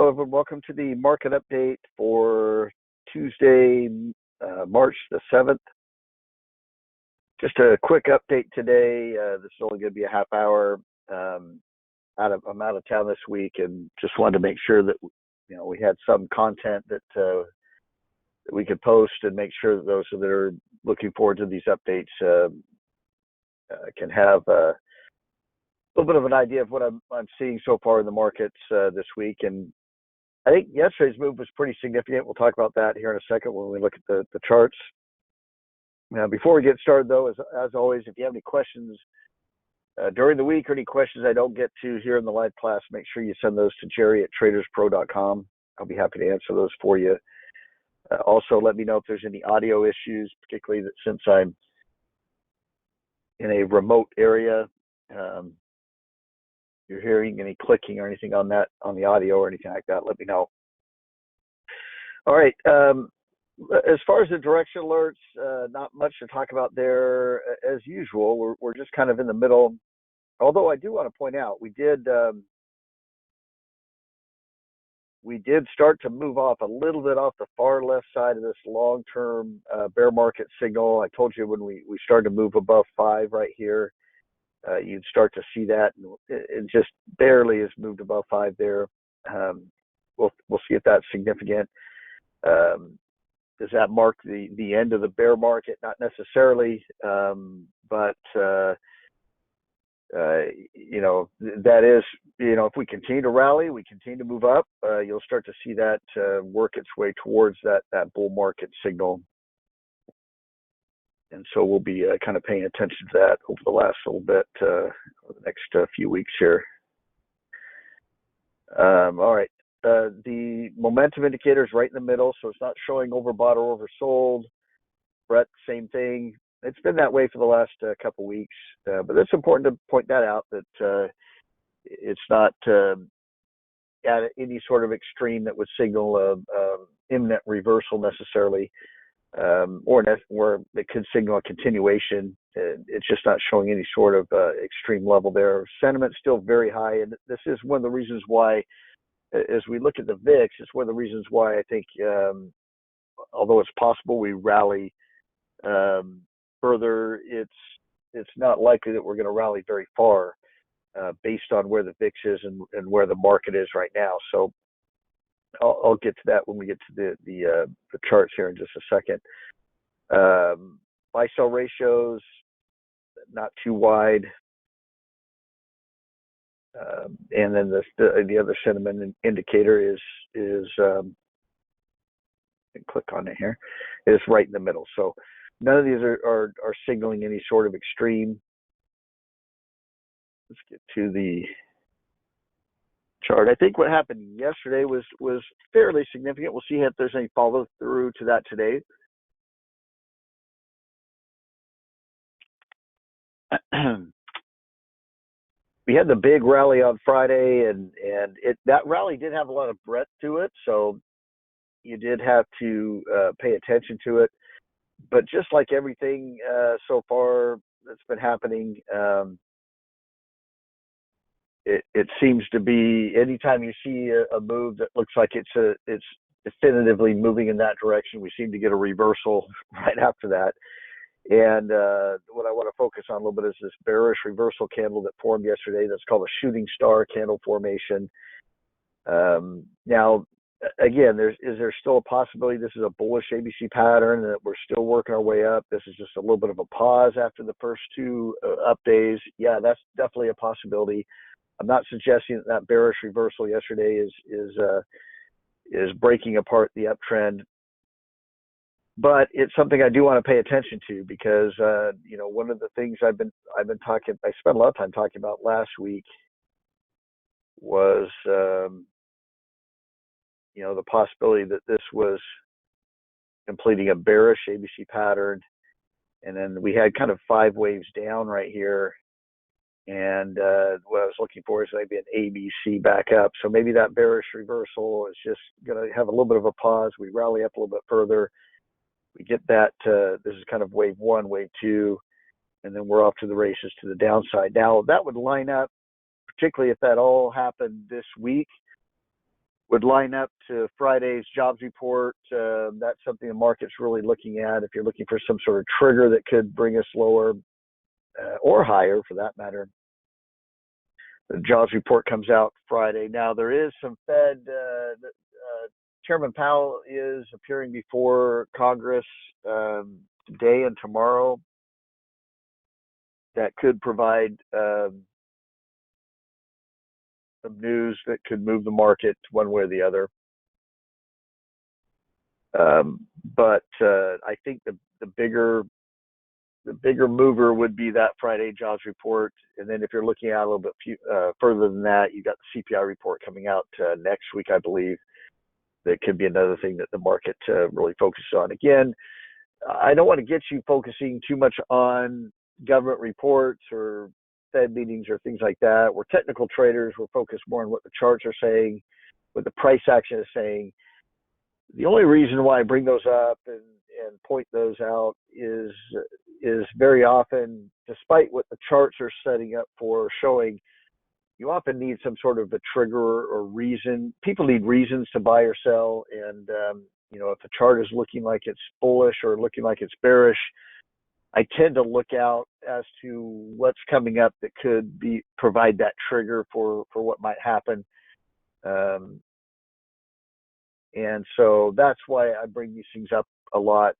Hello, everyone. Welcome to the market update for Tuesday, March the 7th. Just a quick update today. This is only going to be a half hour. I'm out of town this week, and just wanted to make sure that we had some content that we could post, and make sure that those that are looking forward to these updates can have a little bit of an idea of what I'm seeing so far in the markets this week. And I think yesterday's move was pretty significant. We'll talk about that here in a second when we look at the charts. Now, before we get started, though, as always, if you have any questions during the week or any questions I don't get to here in the live class, make sure you send those to Jerry at TradersPro.com. I'll be happy to answer those for you. Also, let me know if there's any audio issues, particularly that since I'm in a remote area, you're hearing any clicking or anything on the audio or anything like that, let me know. All right. As far as the direction alerts, not much to talk about there. As usual, we're just kind of in the middle. Although I do want to point out, we did start to move off a little bit off the far left side of this long-term bear market signal. I told you when we started to move above 5 right here, you'd start to see that. It just barely has moved above 5 there. We'll see if that's significant. Does that mark the end of the bear market? Not necessarily, but that is, if we continue to rally, we continue to move up, you'll start to see that work its way towards that bull market signal. And so we'll be kind of paying attention to that over the last little bit, over the next few weeks here. All right. The momentum indicator is right in the middle, so it's not showing overbought or oversold. Brett, same thing. It's been that way for the last couple weeks, but it's important to point that out, that it's not at any sort of extreme that would signal a imminent reversal necessarily, or it could signal a continuation. It's just not showing any sort of extreme level there. Sentiment's still very high, and this is one of the reasons why, as we look at the VIX, it's one of the reasons why I think, although it's possible we rally further, it's not likely that we're going to rally very far based on where the VIX is and where the market is right now. So I'll get to that when we get to the charts here in just a second. Buy-sell ratios, not too wide. And then the other sentiment indicator is click on it here, is right in the middle. So none of these are signaling any sort of extreme. Let's get to the chart. I think what happened yesterday was fairly significant. We'll see if there's any follow through to that today. We had the big rally on Friday, and that rally did have a lot of breadth to it, so you did have to pay attention to it. But just like everything so far that's been happening, it seems to be, anytime you see a move that looks like it's definitively moving in that direction, we seem to get a reversal right after that. And what I want to focus on a little bit is this bearish reversal candle that formed yesterday. That's called a shooting star candle formation. Now, again, is there still a possibility this is a bullish ABC pattern, that we're still working our way up? This is just a little bit of a pause after the first two up days. Yeah, that's definitely a possibility. I'm not suggesting that bearish reversal yesterday is breaking apart the uptrend, but it's something I do want to pay attention to, because one of the things I spent a lot of time talking about last week was the possibility that this was completing a bearish ABC pattern, and then we had kind of 5 waves down right here, and what I was looking for is maybe an ABC back up. So maybe that bearish reversal is just going to have a little bit of a pause. We rally up a little bit further. We get that, this is kind of wave 1, wave 2, and then we're off to the races to the downside. Now, that would line up, particularly if that all happened this week, would line up to Friday's jobs report. That's something the market's really looking at. If you're looking for some sort of trigger that could bring us lower or higher, for that matter, the jobs report comes out Friday. Now there is some Fed. Chairman Powell is appearing before Congress today and tomorrow. That could provide some news that could move the market one way or the other. But I think the bigger mover would be that Friday jobs report, and then if you're looking at a little bit further than that, you got the CPI report coming out next week, I believe. That could be another thing that the market really focuses on. Again, I don't want to get you focusing too much on government reports or Fed meetings or things like that. We're technical traders. We're focused more on what the charts are saying, what the price action is saying. The only reason why I bring those up and point those out is very often, despite what the charts are setting up for showing, you often need some sort of a trigger or reason. People need reasons to buy or sell, and if the chart is looking like it's bullish or looking like it's bearish, I tend to look out as to what's coming up that could provide that trigger for what might happen. And so that's why I bring these things up a lot.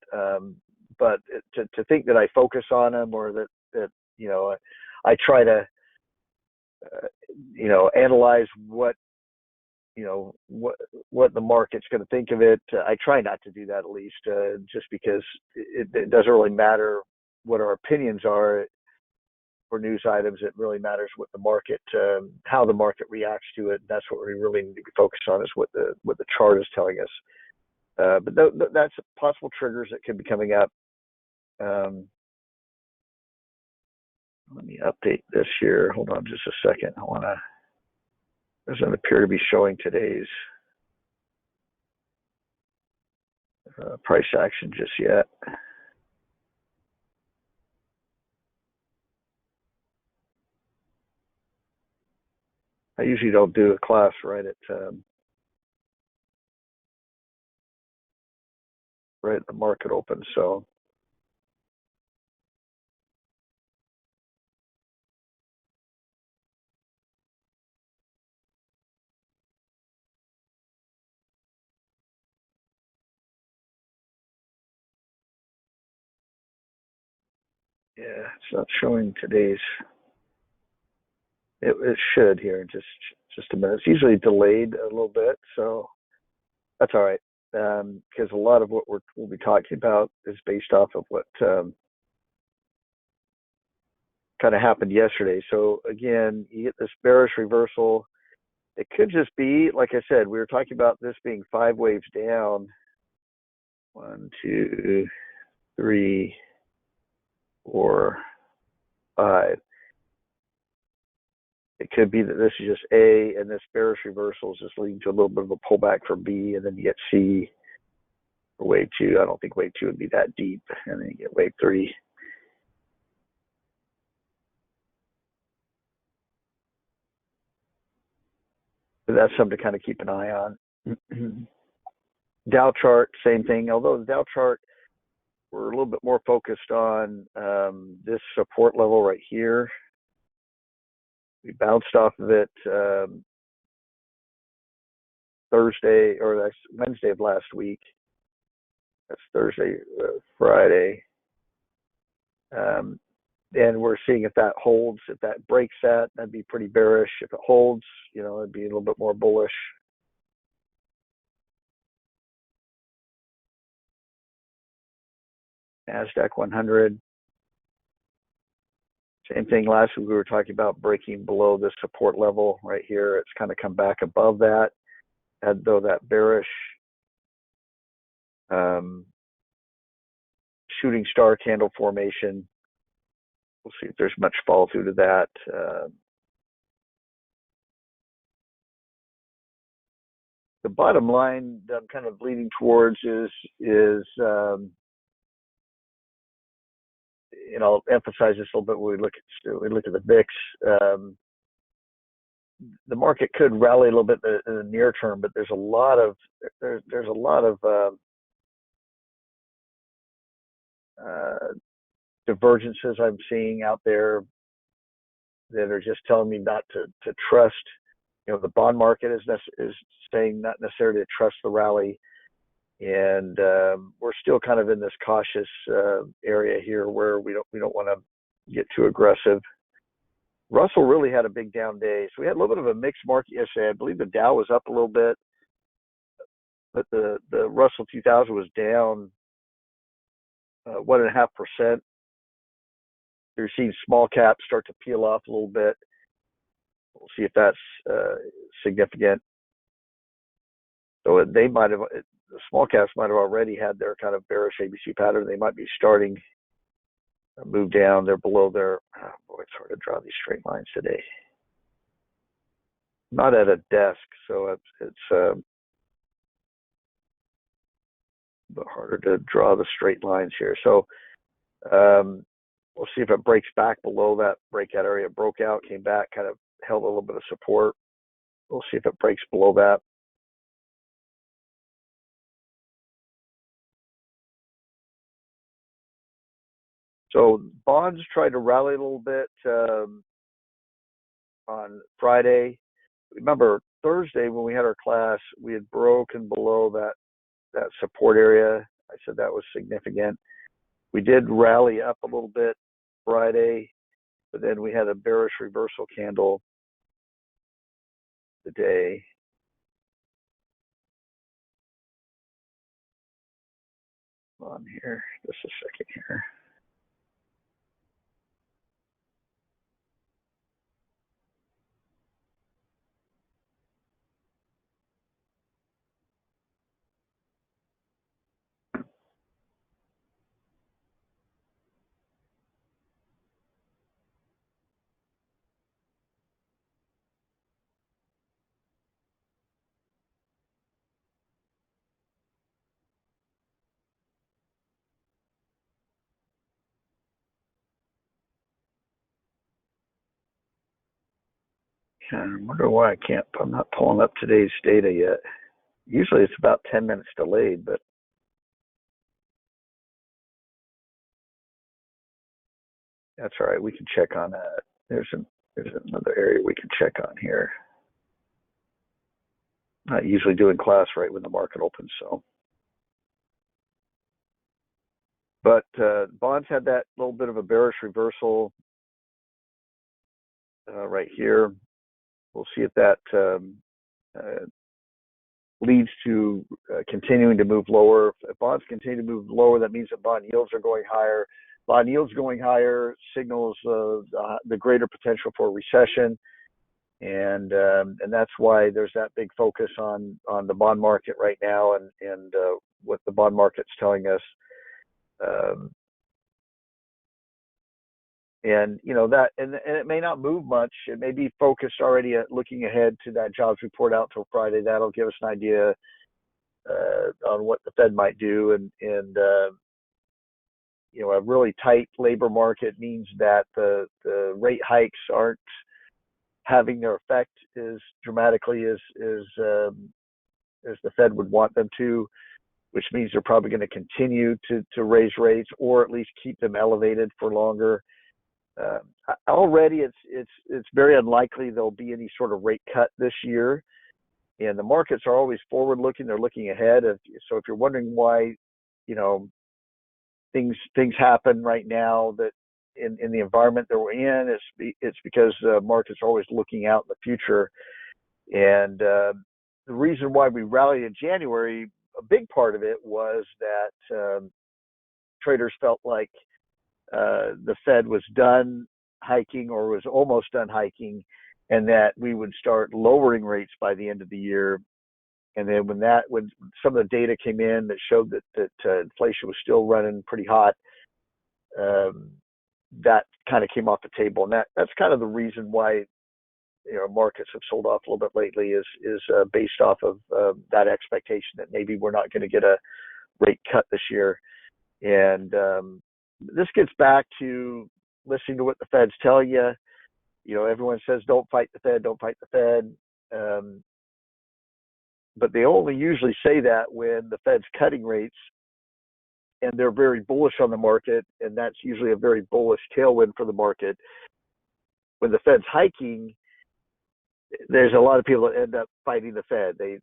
But to think that I focus on them or that I try to analyze what the market's going to think of it. I try not to do that, at least, just because it doesn't really matter what our opinions are for news items. It really matters what the market, how the market reacts to it. That's what we really need to be focused on, is what the chart is telling us. But that's possible triggers that could be coming up. Let me update this here. Hold on just a second. Doesn't appear to be showing today's price action just yet. I usually don't do a class right at the market open, so yeah, it's not showing today's. It should here in just a minute. It's usually delayed a little bit, so that's all right. Because a lot of what we'll be talking about is based off of what kind of happened yesterday. So again, you get this bearish reversal. It could just be, like I said, we were talking about this being 5 waves down. 1, 2, 3, 4, 5. It could be that this is just A, and this bearish reversal is just leading to a little bit of a pullback for B, and then you get C for wave 2. I don't think wave 2 would be that deep, and then you get wave 3. So that's something to kind of keep an eye on. Dow chart, same thing. Although the Dow chart, we're a little bit more focused on this support level right here. We bounced off of it Thursday, or that's Wednesday of last week. That's Thursday, Friday. And we're seeing if that holds. If that breaks that'd be pretty bearish. If it holds, it'd be a little bit more bullish. NASDAQ 100. Same thing last week. We were talking about breaking below this support level right here. It's kind of come back above that, though that bearish shooting star candle formation. We'll see if there's much fall through to that. The bottom line that I'm kind of leaning towards is I'll emphasize this a little bit when we look at the VIX. the market could rally a little bit in the near term, but there's a lot of uh, divergences I'm seeing out there that are just telling me not to trust. The bond market is saying not necessarily to trust the rally, and we're still kind of in this cautious area here where we don't want to get too aggressive. Russell really had a big down day, so we had a little bit of a mixed market yesterday. I believe the Dow was up a little bit, but the Russell 2000 was down 1.5%. You're seeing small caps start to peel off a little bit. We'll see if that's significant. So they might have, the small caps might have already had their kind of bearish ABC pattern. They might be starting to move down. They're below their, boy, it's hard to draw these straight lines today. I'm not at a desk, so it's a bit harder to draw the straight lines here. So we'll see if it breaks back below that breakout area. It broke out, came back, kind of held a little bit of support. We'll see if it breaks below that. So bonds tried to rally a little bit on Friday. Remember, Thursday when we had our class, we had broken below that support area. I said that was significant. We did rally up a little bit Friday, but then we had a bearish reversal candle today. On here, just a second here. I wonder why I'm not pulling up today's data yet. Usually it's about 10 minutes delayed, but that's all right. We can check on that. There's another area we can check on here. Not usually doing class right when the market opens, so. But bonds had that little bit of a bearish reversal right here. We'll see if that leads to continuing to move lower. If bonds continue to move lower, that means that bond yields are going higher. Bond yields going higher signals the greater potential for a recession, and that's why there's that big focus on the bond market right now, and what the bond market's telling us. And that, and it may not move much. It may be focused already at looking ahead to that jobs report out till Friday. That'll give us an idea on what the Fed might do, and a really tight labor market means that the rate hikes aren't having their effect as dramatically as the Fed would want them to, which means they're probably going to continue to raise rates, or at least keep them elevated for longer. Already, it's very unlikely there'll be any sort of rate cut this year, and the markets are always forward-looking. They're looking ahead. So if you're wondering why, things happen right now that in the environment that we're in, it's because markets are always looking out in the future. And the reason why we rallied in January, a big part of it was that traders felt like the Fed was done hiking, or was almost done hiking, and that we would start lowering rates by the end of the year. And then when some of the data came in that showed that inflation was still running pretty hot, that kind of came off the table. And that's kind of the reason why markets have sold off a little bit lately, is based off of that expectation that maybe we're not going to get a rate cut this year. And this gets back to listening to what the Fed's telling you. everyone says don't fight the Fed, don't fight the Fed. But they only usually say that when the Fed's cutting rates and they're very bullish on the market, and that's usually a very bullish tailwind for the market. When the Fed's hiking, there's a lot of people that end up fighting the Fed. They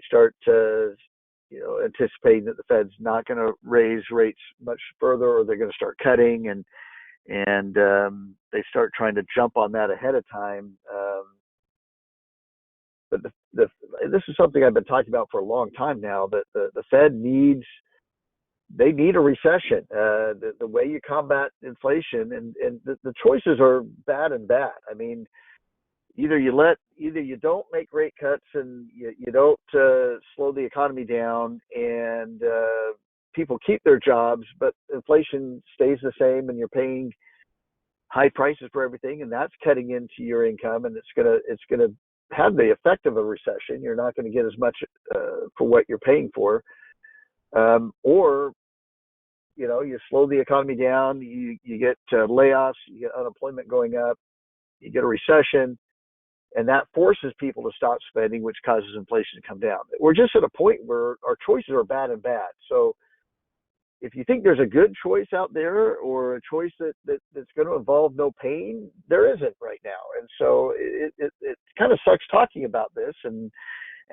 start anticipating that the Fed's not going to raise rates much further, or they're going to start cutting, and they start trying to jump on that ahead of time. But this is something I've been talking about for a long time now, that the Fed needs a recession. The way you combat inflation, and the choices are bad and bad. I mean, either you don't make rate cuts and you don't slow the economy down, and people keep their jobs, but inflation stays the same, and you're paying high prices for everything, and that's cutting into your income, and it's gonna have the effect of a recession. You're not going to get as much for what you're paying for, or you slow the economy down, you get layoffs, you get unemployment going up, you get a recession, and that forces people to stop spending, which causes inflation to come down. We're just at a point where our choices are bad and bad. So if you think there's a good choice out there, or a choice that's going to involve no pain, there isn't right now. And so it kind of sucks talking about this and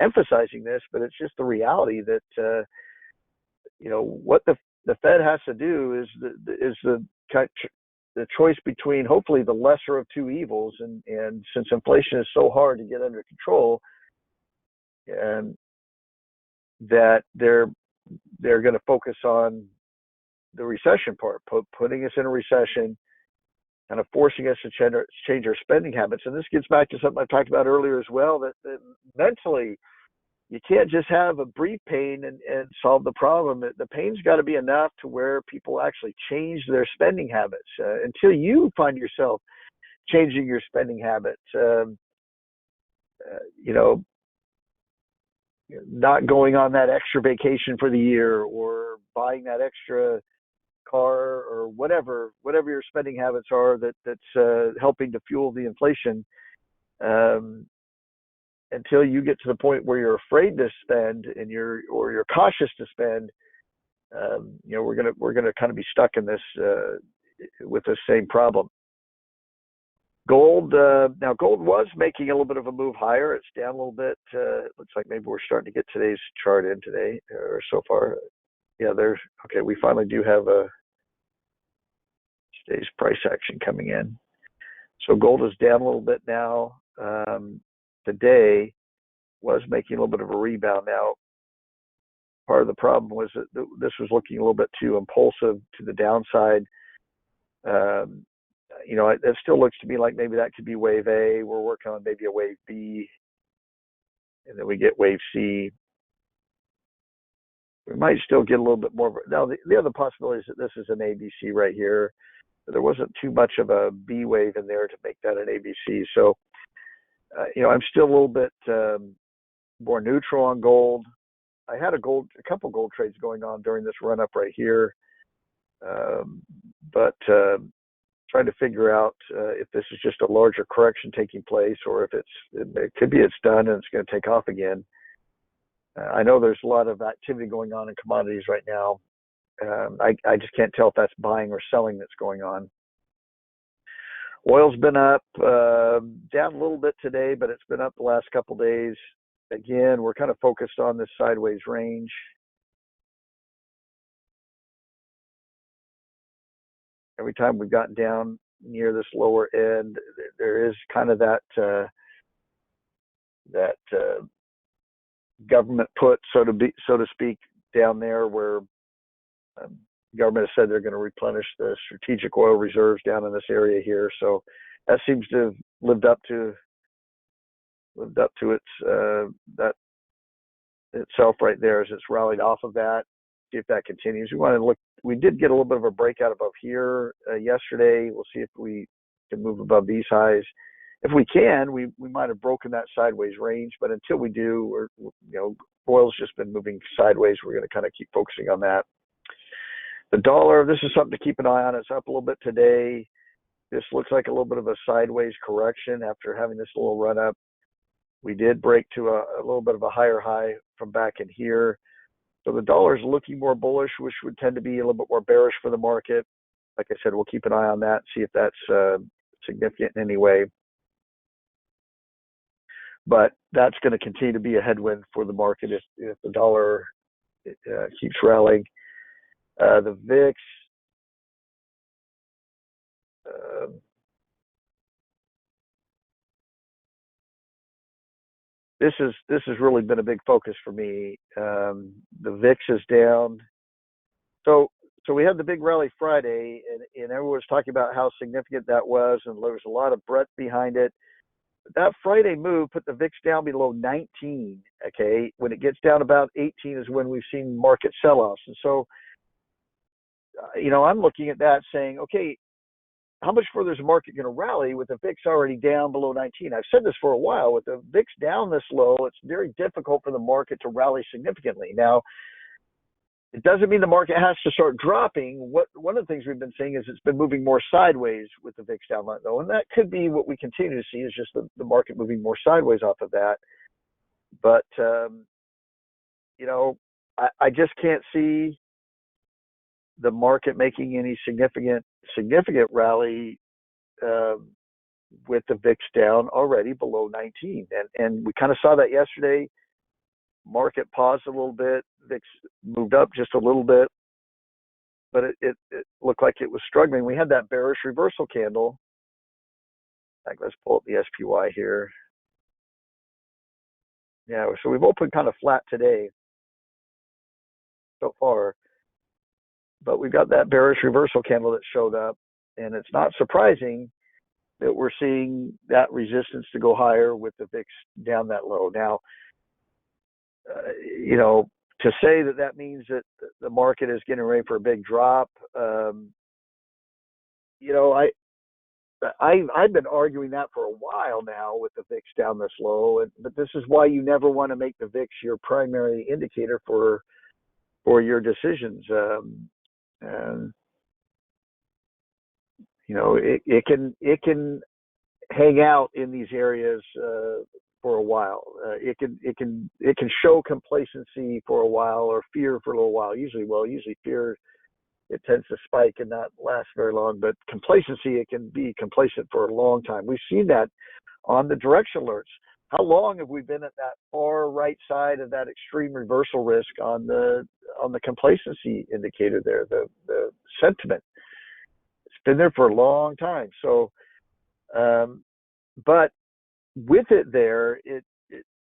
emphasizing this, but it's just the reality that what the Fed has to do is the choice between hopefully the lesser of two evils, and since inflation is so hard to get under control, and that they're going to focus on the recession part, putting us in a recession, kind of forcing us to change our spending habits. And this gets back to something I talked about earlier as well, that mentally, you can't just have a brief pain and solve the problem. The pain's got to be enough to where people actually change their spending habits. Until you find yourself changing your spending habits, not going on that extra vacation for the year, or buying that extra car, or whatever your spending habits are that's helping to fuel the inflation, until you get to the point where you're afraid to spend and you're cautious to spend, we're gonna kind of be stuck in this with the same problem. Gold was making a little bit of a move higher. It's down a little bit. It looks like maybe we're starting to get today's chart in today, or so far. Yeah, okay. We finally do have today's price action coming in. So gold is down a little bit now. Today was making a little bit of a rebound. Now, part of the problem was that this was looking a little bit too impulsive to the downside. It still looks to me like maybe that could be wave A. We're working on maybe a wave B, and then we get wave C. We might still get a little bit more. Now, the other possibility is that this is an ABC right here. But there wasn't too much of a B wave in there to make that an ABC. So, I'm still a little bit more neutral on gold. I had a couple gold trades going on during this run up right here, but trying to figure out if this is just a larger correction taking place, or if it could be it's done and it's going to take off again. I know there's a lot of activity going on in commodities right now. I just can't tell if that's buying or selling that's going on. Oil's been up, down a little bit today, but it's been up the last couple of days. Again, we're kind of focused on this sideways range. Every time we've gotten down near this lower end, there is kind of that government put, so to speak, down there, where government has said they're going to replenish the strategic oil reserves down in this area here. So that seems to have lived up to its itself right there, as it's rallied off of that. See if that continues. We did get a little bit of a breakout above here yesterday. We'll see if we can move above these highs. If we can, we might have broken that sideways range, but until we do, oil's just been moving sideways. We're going to kind of keep focusing on that. The dollar, this is something to keep an eye on. It's up a little bit today. this looks like a little bit of a sideways correction after having this little run up. We did break to a little bit of a higher high from back in here. So the dollar is looking more bullish, which would tend to be a little bit more bearish for the market. Like I said, we'll keep an eye on that, see if that's significant in any way. But that's going to continue to be a headwind for the market if the dollar keeps rallying. The VIX, this has really been a big focus for me. The VIX is down. So we had the big rally Friday, and everyone was talking about how significant that was, and there was a lot of breadth behind it. But that Friday move put the VIX down below 19. Okay, when it gets down about 18 is when we've seen market sell-offs, and so I'm looking at that saying, okay, how much further is the market going to rally with the VIX already down below 19? I've said this for a while. With the VIX down this low, it's very difficult for the market to rally significantly. Now, it doesn't mean the market has to start dropping. One of the things we've been seeing is it's been moving more sideways with the VIX down low, and that could be what we continue to see is just the market moving more sideways off of that. But I just can't see the market making any significant rally with the VIX down already below 19, and we kind of saw that yesterday. Market paused a little bit, VIX moved up just a little bit, but it looked like it was struggling. We had that bearish reversal candle. Let's pull up the SPY here. Yeah, so we've opened kind of flat today so far, but we've got that bearish reversal candle that showed up, and it's not surprising that we're seeing that resistance to go higher with the VIX down that low. Now, to say that means that the market is getting ready for a big drop, I've been arguing that for a while now with the VIX down this low, but this is why you never want to make the VIX your primary indicator for your decisions. It can hang out in these areas for a while. It can show complacency for a while or fear for a little while. Usually fear, it tends to spike and not last very long. But complacency, it can be complacent for a long time. We've seen that on the direction alerts. How long have we been at that far right side of that extreme reversal risk on the complacency indicator there, the sentiment? It's been there for a long time. So, but with it there, it's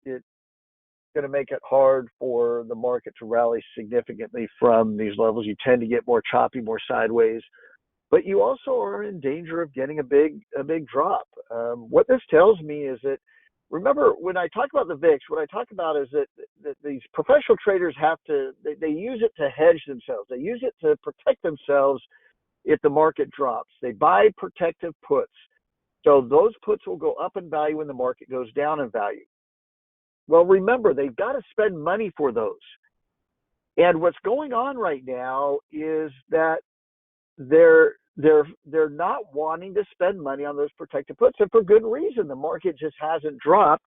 going to make it hard for the market to rally significantly from these levels. You tend to get more choppy, more sideways, but you also are in danger of getting a big drop. What this tells me is that, remember, when I talk about the VIX, what I talk about is that these professional traders they use it to hedge themselves. They use it to protect themselves if the market drops. They buy protective puts. So those puts will go up in value when the market goes down in value. Well, remember, they've got to spend money for those. And what's going on right now is that they're not wanting to spend money on those protected puts, and for good reason. The market just hasn't dropped,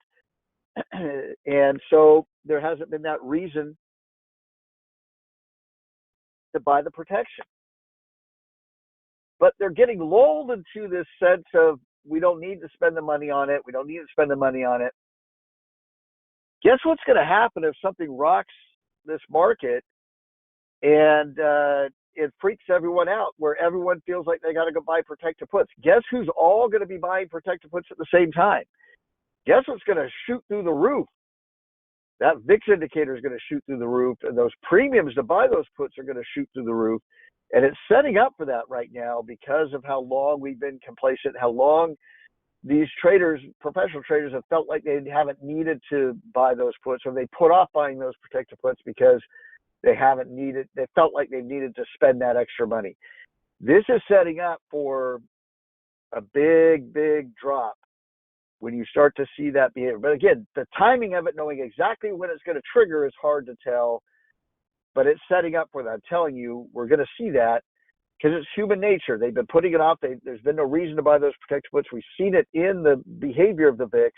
and so there hasn't been that reason to buy the protection. But they're getting lulled into this sense of, we don't need to spend the money on it. We don't need to spend the money on it. Guess what's going to happen if something rocks this market and it freaks everyone out, where everyone feels like they got to go buy protected puts? Guess who's all going to be buying protected puts at the same time? Guess what's going to shoot through the roof? That VIX indicator is going to shoot through the roof, and those premiums to buy those puts are going to shoot through the roof. And it's setting up for that right now because of how long we've been complacent, how long these traders, professional traders, have felt like they haven't needed to buy those puts, or they put off buying those protected puts because they felt like they needed to spend that extra money. This is setting up for a big drop when you start to see that behavior. But again, the timing of it, knowing exactly when it's going to trigger, is hard to tell. But it's setting up for that. I'm telling you, we're going to see that. because it's human nature. They've been putting it off. There's been no reason to buy those protected puts. We've seen it in the behavior of the VIX.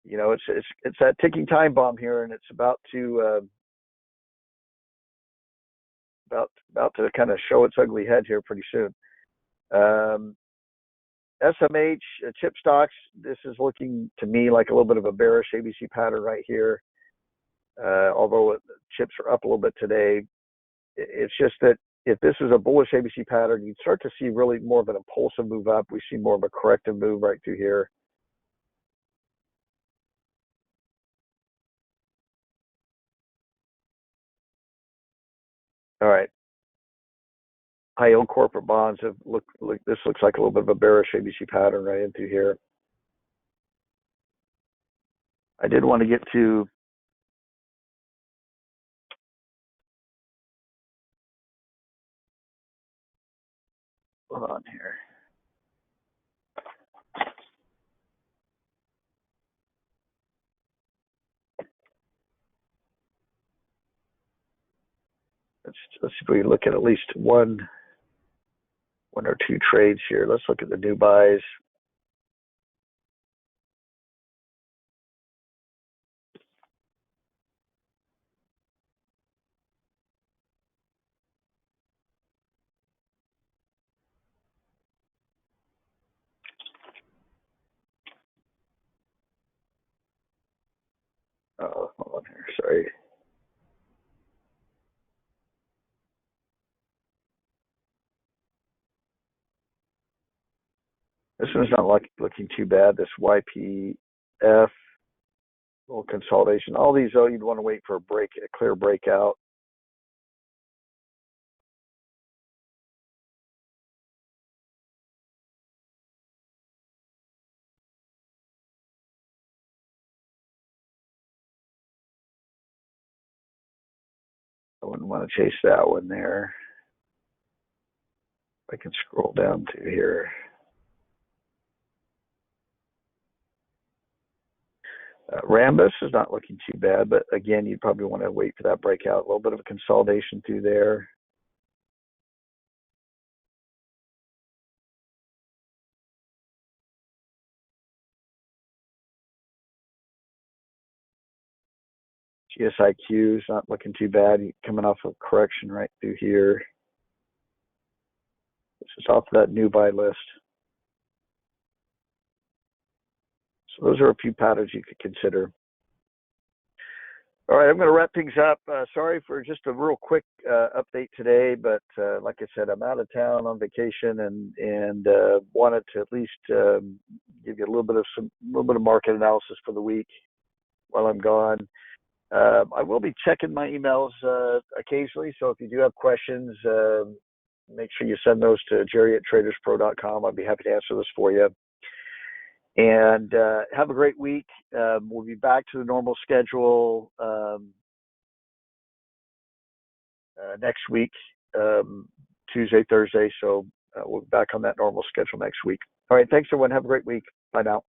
It's that ticking time bomb here, and it's about to kind of show its ugly head here pretty soon. SMH chip stocks. This is looking to me like a little bit of a bearish ABC pattern right here. Although chips are up a little bit today, it's just that if this is a bullish ABC pattern, you'd start to see really more of an impulsive move up. We see more of a corrective move right through here. All right. High yield corporate bonds have this looks like a little bit of a bearish ABC pattern right into here. I did want to get to hold on here. Let's see if we look at least one or two trades here. Let's look at the new buys. Oh, hold on here. Sorry. This one's not looking too bad. This YPF little consolidation. All these, though, you'd want to wait for a clear breakout. I wouldn't want to chase that one there. I can scroll down to here. Rambus is not looking too bad, but again, you'd probably want to wait for that breakout. A little bit of a consolidation through there. GSIQ is not looking too bad. Coming off a correction right through here. This is off of that new buy list. So those are a few patterns you could consider. All right, I'm going to wrap things up. Sorry for just a real quick update today, but like I said, I'm out of town on vacation and wanted to at least give you a little bit of market analysis for the week while I'm gone. I will be checking my emails occasionally, so if you do have questions, make sure you send those to jerry@traderspro.com. I'd be happy to answer those for you. And have a great week. We'll be back to the normal schedule next week, Tuesday, Thursday. So we'll be back on that normal schedule next week. All right. Thanks, everyone. Have a great week. Bye now.